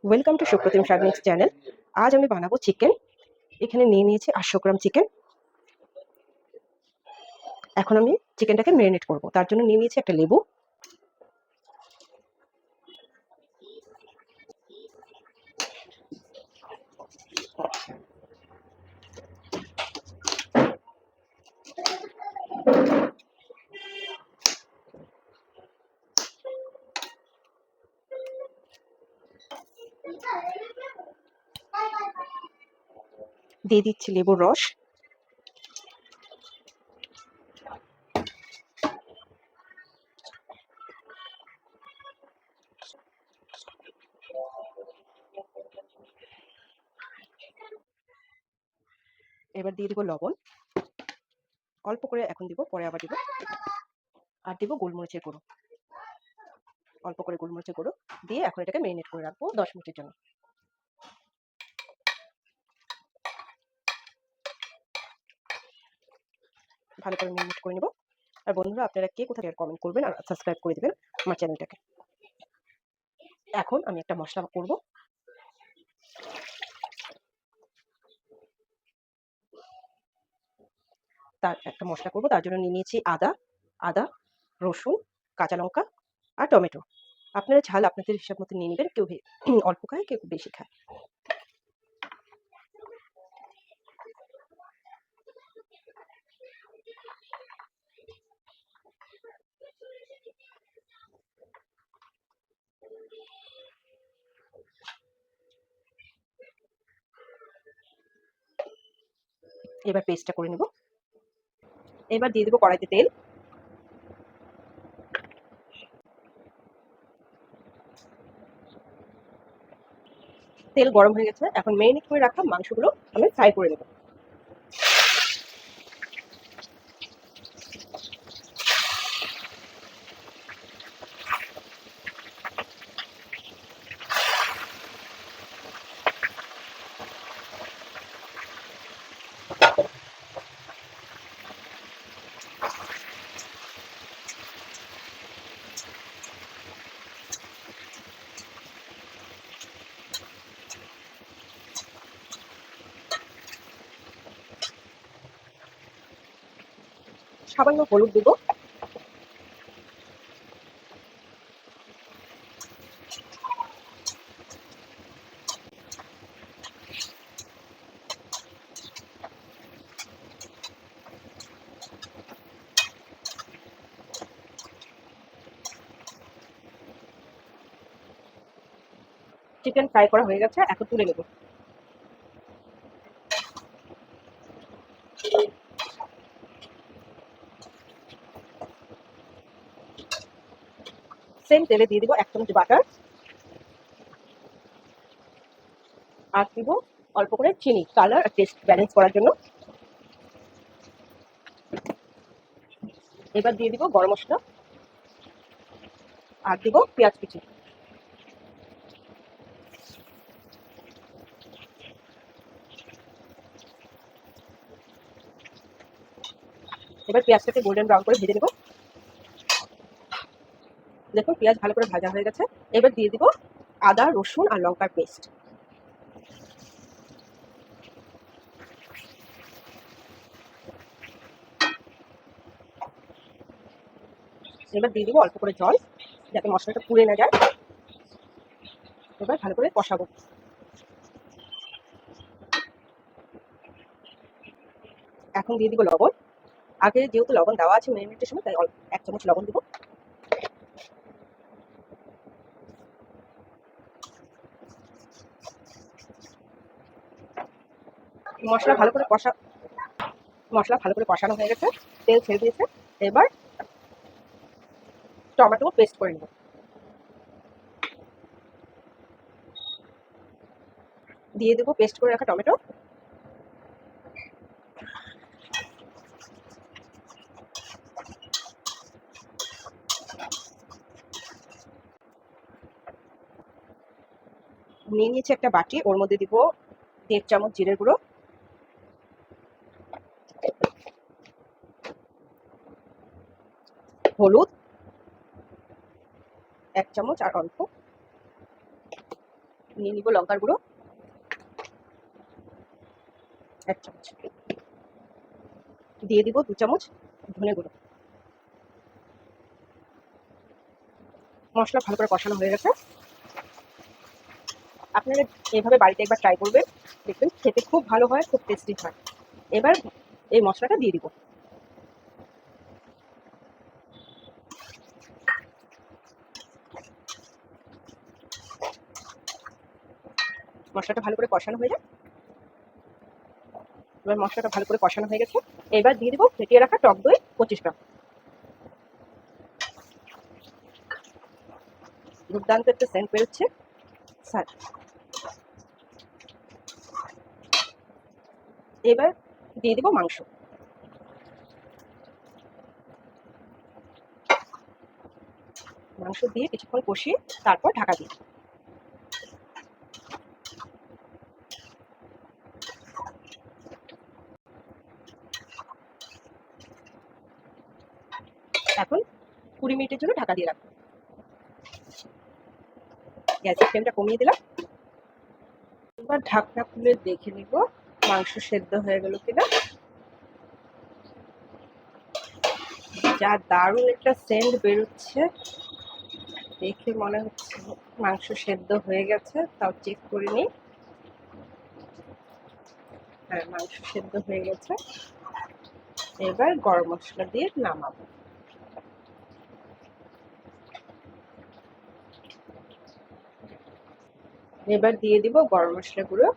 Welcome to Supratim Sagniks channel. আজ আমি বানাবো চিকেন। এখানে নিয়ে নিয়েছি 800 গ্রাম চিকেন। এখন আমি চিকেনটাকে ম্যারিনেট করব। তার জন্য নিয়ে নিয়েছি একটা লেবু, দিয়ে দিচ্ছি লেবুর রস, এবার দিয়ে দিব লবণ, অল্প করে এখন দিব, পরে আবার দিব, আর দিব গোলমরিচের গুঁড়ো, অল্প করে গোলমরিচের গুঁড়ো দিয়ে এখন এটাকে ম্যারিনেট করে রাখবো 10 মিনিটের জন্য। ভালো করে ম্যারিনেট করে নেব। আর বন্ধুরা, আপনারা কে কোথায় কমেন্ট করবেন আর সাবস্ক্রাইব করে দেবেন আমার চ্যানেলটাকে। এখন আমি একটা মশলা করব। তার জন্য নিয়ে নিয়েছি আদা, রসুন, কাঁচা লঙ্কা আর টমেটো। আপনারা ঝাল আপনাদের হিসাব মতো নিয়ে নেবেন। কেউ অল্প খায়, কেউ বেশি খায়। এবার পেস্টটা করে নেব। এবার দিয়ে দেবো কড়াইতে তেল। তেল গরম হয়ে গেছে। এখন ম্যারিনেট করে রাখা মাংসগুলো আমি ফ্রাই করে নেব। সামান্য হলুদ দেবো, চিকেন ফ্রাই করা হয়ে গেছে, এখন তুলে নেব। সেম তেলে দিয়ে দিব 1 চামচ বাটার, আর দিব অল্প করে চিনি, কালার আর টেস্ট ব্যালেন্স করার জন্য। এবার দিয়ে দিব গরম মশলা, আর দিব পেঁয়াজ কুচি। এবার পেঁয়াজটাকে গোল্ডেন ব্রাউন করে ভেজে নেব। দেখুন পেঁয়াজ ভালো করে ভাজা হয়ে গেছে। এবার দিয়ে দিব আদা, রসুন আর লঙ্কার পেস্ট। এবার দিয়ে দিব অল্প করে জল, যাতে মশলাটা পুড়ে না যায়। এবার ভালো করে কষাবো। এখন দিয়ে দিব লবণ। আগে যেহেতু লবণ দেওয়া আছে ম্যারিনেটের সময়, তাই 1 চামচ লবণ দিব। মশলা ভালো করে কষা মশলা ভালো করে কষানো হয়ে গেছে, তেল ছেড়ে দিয়েছে। এবার টমেটো পেস্ট করে নেব। দিয়ে দেবো পেস্ট করে রাখা টমেটো। নিয়ে নিয়েছি একটা বাটি, ওর মধ্যে দিব 1.5 চামচ জিরের গুঁড়ো, হলুদ 1 চামচ আর অল্প, নিয়ে নিব লঙ্কার গুঁড়ো 1 চামচ, দিয়ে দিব 2 চামচ ধনে গুঁড়ো। মশলা ভালো করে কষানো হয়ে গেছে। আপনারা এইভাবে বাড়িতে একবার ট্রাই করবেন, দেখবেন খেতে খুব ভালো হয়, খুব টেস্টি হয়। এবার এই মশলাটা দিয়ে দিব। মশলাটা ভালো করে কষানো হয়ে যায়। এবার মশলাটা ভালো করে কষানো হয়ে গেছে। এবার দিয়ে দিব ফেটিয়ে রাখা টক দই 25 গ্রাম। দুর্দান্ত একটা সেন্ট বেরোচ্ছে স্যার। এবার দিয়ে দিব মাংস। মাংস দিয়ে কিছুক্ষণ কষিয়ে তারপর ঢাকা দিই। এখন 20 মিনিটের জন্য ঢাকা দিয়ে রাখবো। গ্যাসের ফ্লেমটা কমিয়ে দিলাম। এবার ঢাকনা খুলে দেখে নিব মাংস সেদ্ধ হয়ে গেল কিনা। যা দারুণ একটা সেন্ট বেরোচ্ছে, দেখে মনে হচ্ছে মাংস সেদ্ধ হয়ে গেছে। তাও চেক করে নিই। হ্যাঁ, মাংস সেদ্ধ হয়ে গেছে। এবার গরম মশলা দিয়ে নামাবো। এবার দিয়ে দিব গরম মশলা গুঁড়ো।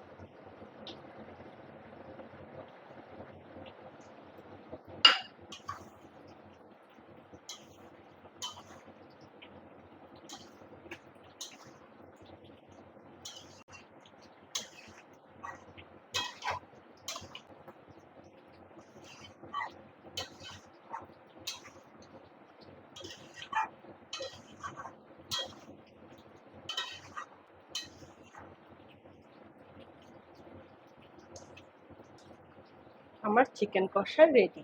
আমার চিকেন কষা রেডি।